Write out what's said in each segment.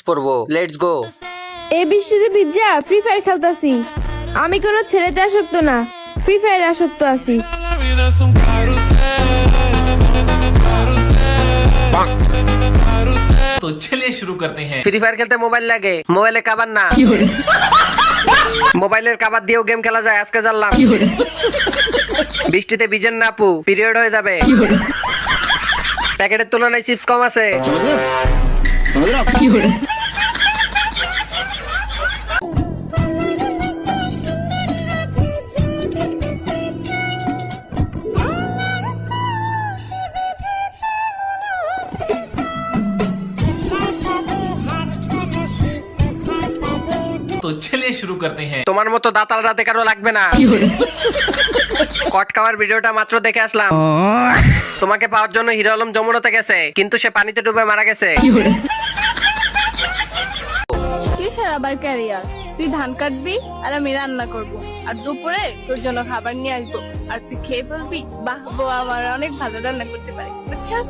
পড়বো। Let's go. এই বৃষ্টিতে ভিজা ফ্রি ফায়ার খেলতাছি। আমি কোনো ছেলেতে আসক্ত না, ফ্রি ফায়ার আসক্ত আছি। तो चलिए शुरू करते हैं। ফ্রি ফায়ার খেলতে মোবাইল লাগে, মোবাইলে কাভার না। মোবাইলের কাভার দিয়েও গেম খেলা যায়, আজকে জানলাম। বৃষ্টিতে ভিজেন না আপু, পিরিয়ড হয়ে যাবে। প্যাকেটের তুলনায় চিপস কম আছে। तो चलिए शुरू करते हैं। তোমার মতো দাতাল রাতে কারো লাগবে না। কট খাওয়ার ভিডিওটা মাত্র দেখে আসলাম। তোমাকে পাওয়ার জন্য হিরো আলম যমুনাতে গেছে, কিন্তু সে পানিতে ডুবে মারা গেছে। কিসের আবার ক্যারিয়ার? তুই ধান কাটবি আর আমি রান্না করব, আর দুপুরে তোর জন্য খাবার নিয়ে আসবো, আর তুই খেয়ে বলবি বাহ বউ আমার অনেক ভালো রান্না করতে পারে, বুঝছিস?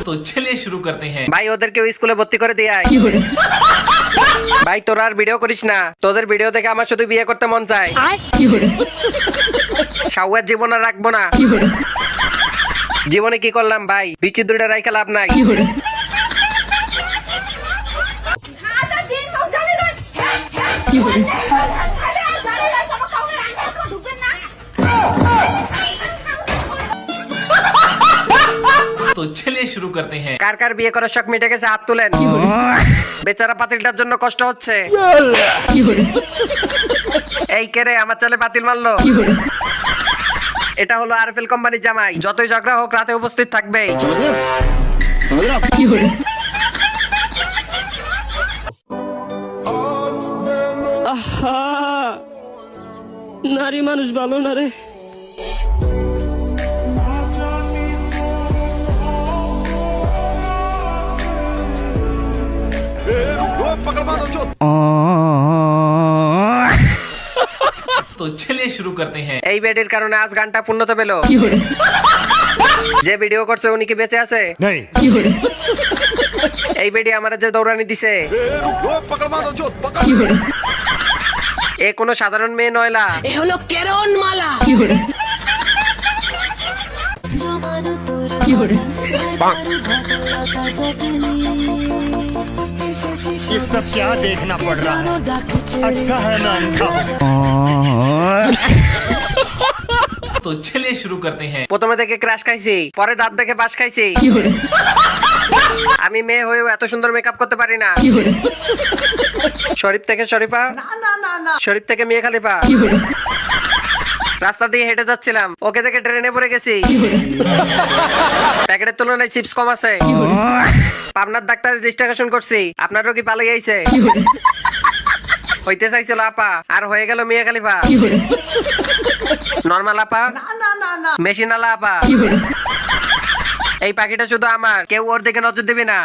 तो चलिए शुरू करते हैं। ভাই ওদেরকে স্কুলে ভর্তি করে দিয়ে আয়। ভাই তোরা আর ভিডিও করিস না, তোদের ভিডিও দেখে আমার শুধু বিয়ে করতে মন চায়। শাওয়ার জীবন আর রাখবো না। জীবনে কি করলাম ভাই, বিচিত্রটা রাইখা লাভ নাই। तो चलिए शुरू करते हैं। কার কার বিয়ে করার শখ মিটে গেছে হাত তুলেন। বেচারা পাতিলটার জন্য কষ্ট হচ্ছে। এই কেরে আমার ছেলে পাতিল মারলো। এটা হলো আরএফএল কোম্পানির জামাই, যতই ঝগড়া হোক রাতে উপস্থিত থাকবে। নারী মানুষ ভালো না রে। तो चलिए शुरू करते हैं। এই বেডির কারণে আজ গানটা পূর্ণতা পেল। যে ভিডিও করছে উনি কি বেঁচে আছে? এই বেডি আমার যে দৌড়ানি দিছে, এ কোনো সাধারণ মেয়ে নয়লা। এ হলো কেরন মালা। ये सब क्या देखना पड़ रहा है? अच्छा है मैं अंधा हूं। तो चलिए शुरू करते हैं। প্রথমে দেখে ক্রাশ খাইছি, পরে দাঁত দেখে বাস খাইছি। আমি মেয়ে হয়েও এত সুন্দর মেকআপ করতে পারি না। শরীফ থেকে শরীফা, শরীফ থেকে মিয়া খালিফা। রাস্তা দিয়ে হেঁটে যাচ্ছিলাম, ওকে দেখে ট্রেনে পড়ে গেছি। প্যাকেটের তুলনায় চিপস কম আছে। পাবনার ডাক্তারের রেজিস্ট্রেশন করছি, আপনার রোগী পালিয়ে আইছে। হইতে চাইছিল আপা, আর হয়ে গেল মিয়া খালিফা। নরমাল আপা, মেশিন আলা আপা। এই পাখিটা শুধু আমার, কেউ ওর দিকে নজর দিবি না।